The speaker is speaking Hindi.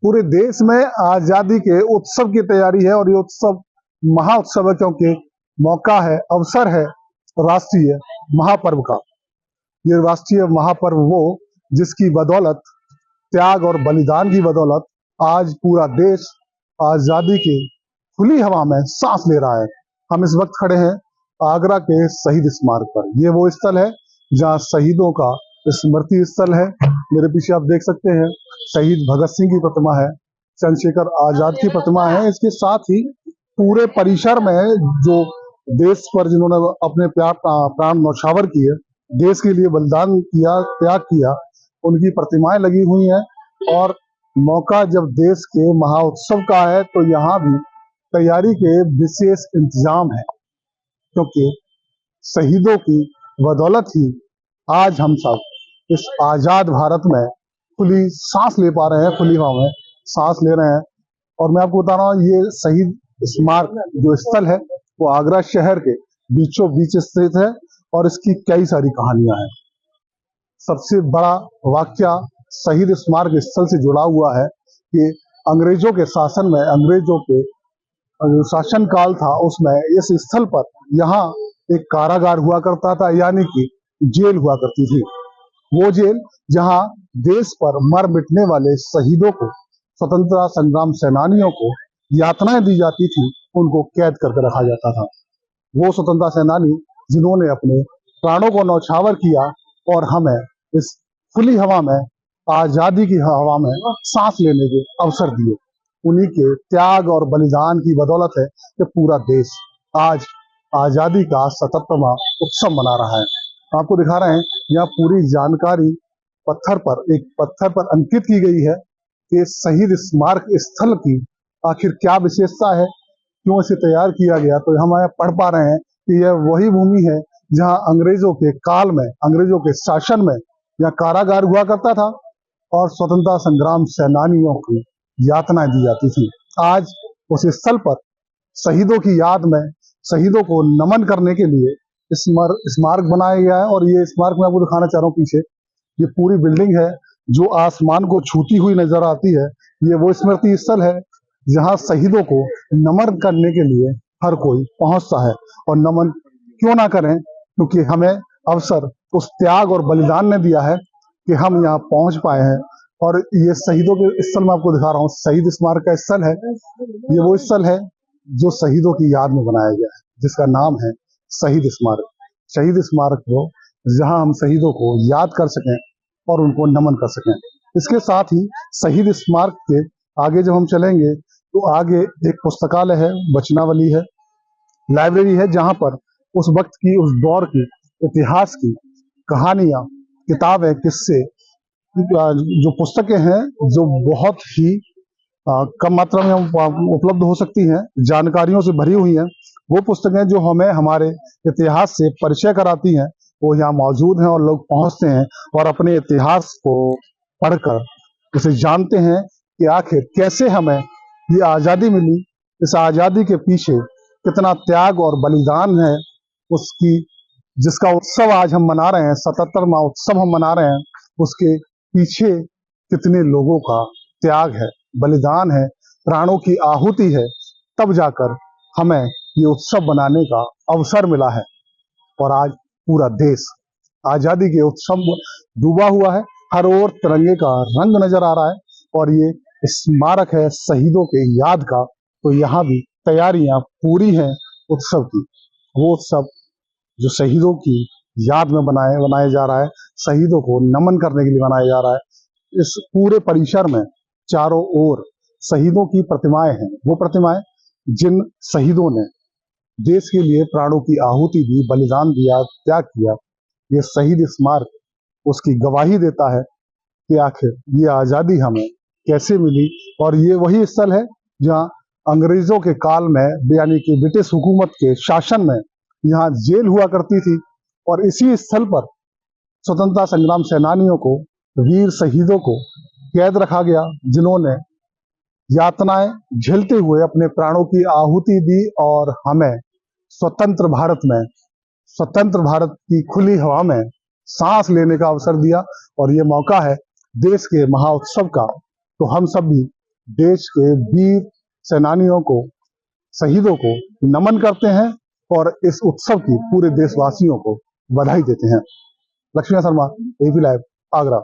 पूरे देश में आजादी के उत्सव की तैयारी है और ये उत्सव महाउत्सव है, क्योंकि मौका है, अवसर है राष्ट्रीय महापर्व का। ये राष्ट्रीय महापर्व वो जिसकी बदौलत, त्याग और बलिदान की बदौलत आज पूरा देश आजादी की खुली हवा में सांस ले रहा है। हम इस वक्त खड़े हैं आगरा के शहीद स्मारक पर। ये वो स्थल है जहाँ शहीदों का स्मृति स्थल है। मेरे पीछे आप देख सकते हैं शहीद भगत सिंह की प्रतिमा है, चंद्रशेखर आजाद की प्रतिमा है। इसके साथ ही पूरे परिसर में जो देश पर जिन्होंने अपने प्राण न्यौछावर किए, देश के लिए बलिदान किया, त्याग किया, उनकी प्रतिमाएं लगी हुई हैं। और मौका जब देश के महाउत्सव का है तो यहाँ भी तैयारी के विशेष इंतजाम है, क्योंकि शहीदों की बदौलत ही आज हम सब इस आजाद भारत में खुली सांस ले पा रहे हैं, खुली हवा में सांस ले रहे हैं। और मैं आपको बता रहा हूँ, ये शहीद स्मारक जो स्थल है वो आगरा शहर के बीचों बीच स्थित है और इसकी कई सारी कहानियां हैं। सबसे बड़ा वाकया शहीद स्मारक स्थल से जुड़ा हुआ है कि अंग्रेजों के शासन में, अंग्रेजों के शासन काल था, उसमें इस स्थल पर यहाँ एक कारागार हुआ करता था, यानी कि जेल हुआ करती थी। वो जेल जहाँ देश पर मर मिटने वाले शहीदों को, स्वतंत्रता संग्राम सेनानियों को यातनाएं दी जाती थी, उनको कैद करके रखा जाता था। वो स्वतंत्रता सेनानी जिन्होंने अपने प्राणों को न्यौछावर किया और हमें इस खुली हवा में, आजादी की हवा में सांस लेने के अवसर दिए, उन्हीं के त्याग और बलिदान की बदौलत है कि पूरा देश आज आजादी का 77वां उत्सव मना रहा है। आपको दिखा रहे हैं यहाँ पूरी जानकारी एक पत्थर पर अंकित की गई है कि शहीद स्मारक स्थल की आखिर क्या विशेषता है, क्यों इसे तैयार किया गया। तो हम यहाँ पढ़ पा रहे हैं कि यह वही भूमि है जहाँ अंग्रेजों के काल में, अंग्रेजों के शासन में यहाँ कारागार हुआ करता था और स्वतंत्रता संग्राम सेनानियों की यातनाएं दी जाती थी। आज उस स्थल पर शहीदों की याद में, शहीदों को नमन करने के लिए स्मारक बनाया गया है। और ये स्मारक मैं आपको दिखाना चाह रहा हूँ, पीछे ये पूरी बिल्डिंग है जो आसमान को छूती हुई नजर आती है। ये वो स्मृति स्थल है जहाँ शहीदों को नमन करने के लिए हर कोई पहुंचता है। और नमन क्यों ना करें, क्योंकि हमें अवसर उस त्याग और बलिदान ने दिया है कि हम यहाँ पहुंच पाए हैं। और ये शहीदों के स्थल में आपको दिखा रहा हूँ, शहीद स्मारक का स्थल है। ये वो स्थल है जो शहीदों की याद में बनाया गया है, जिसका नाम है शहीद स्मारक। शहीद स्मारक वो जहां हम शहीदों को याद कर सकें और उनको नमन कर सकें। इसके साथ ही शहीद स्मारक के आगे जब हम चलेंगे तो आगे एक पुस्तकालय है, वचनावली है, लाइब्रेरी है, जहां पर उस वक्त की, उस दौर की इतिहास की कहानियां, किताबें, किस्से, जो पुस्तकें हैं जो बहुत ही कम मात्रा में उपलब्ध हो सकती हैं, जानकारियों से भरी हुई हैं, वो पुस्तकें जो हमें हमारे इतिहास से परिचय कराती हैं, वो यहाँ मौजूद हैं और लोग पहुंचते हैं और अपने इतिहास को पढ़कर उसे जानते हैं कि आखिर कैसे हमें ये आज़ादी मिली, इस आज़ादी के पीछे कितना त्याग और बलिदान है, उसकी जिसका उत्सव आज हम मना रहे हैं, 77वां उत्सव हम मना रहे हैं, उसके पीछे कितने लोगों का त्याग है, बलिदान है, प्राणों की आहुति है। तब जाकर हमें ये उत्सव बनाने का अवसर मिला है और आज पूरा देश आजादी के उत्सव में डूबा हुआ है। हर ओर तिरंगे का रंग नजर आ रहा है और ये स्मारक है शहीदों के याद का। तो यहाँ भी तैयारियां पूरी हैं उत्सव की। वो उत्सव जो शहीदों की याद में बनाया जा रहा है, शहीदों को नमन करने के लिए बनाया जा रहा है। इस पूरे परिसर में चारों ओर शहीदों की प्रतिमाएं हैं, वो प्रतिमाएं जिन शहीदों ने देश के लिए प्राणों की आहुति दी, बलिदान दिया, त्याग किया। ये शहीद स्मारक उसकी गवाही देता है कि आखिर ये आजादी हमें कैसे मिली। और ये वही स्थल है जहाँ अंग्रेजों के काल में, यानी कि ब्रिटिश हुकूमत के शासन में, यहाँ जेल हुआ करती थी और इसी स्थल पर स्वतंत्रता संग्राम सेनानियों को, वीर शहीदों को कैद रखा गया, जिन्होंने यातनाएं झेलते हुए अपने प्राणों की आहुति दी और हमें स्वतंत्र भारत में, स्वतंत्र भारत की खुली हवा में सांस लेने का अवसर दिया। और ये मौका है देश के महाउत्सव का। तो हम सब भी देश के वीर सेनानियों को, शहीदों को नमन करते हैं और इस उत्सव की पूरे देशवासियों को बधाई देते हैं। Lakshmi Sharma, AB live, Agra.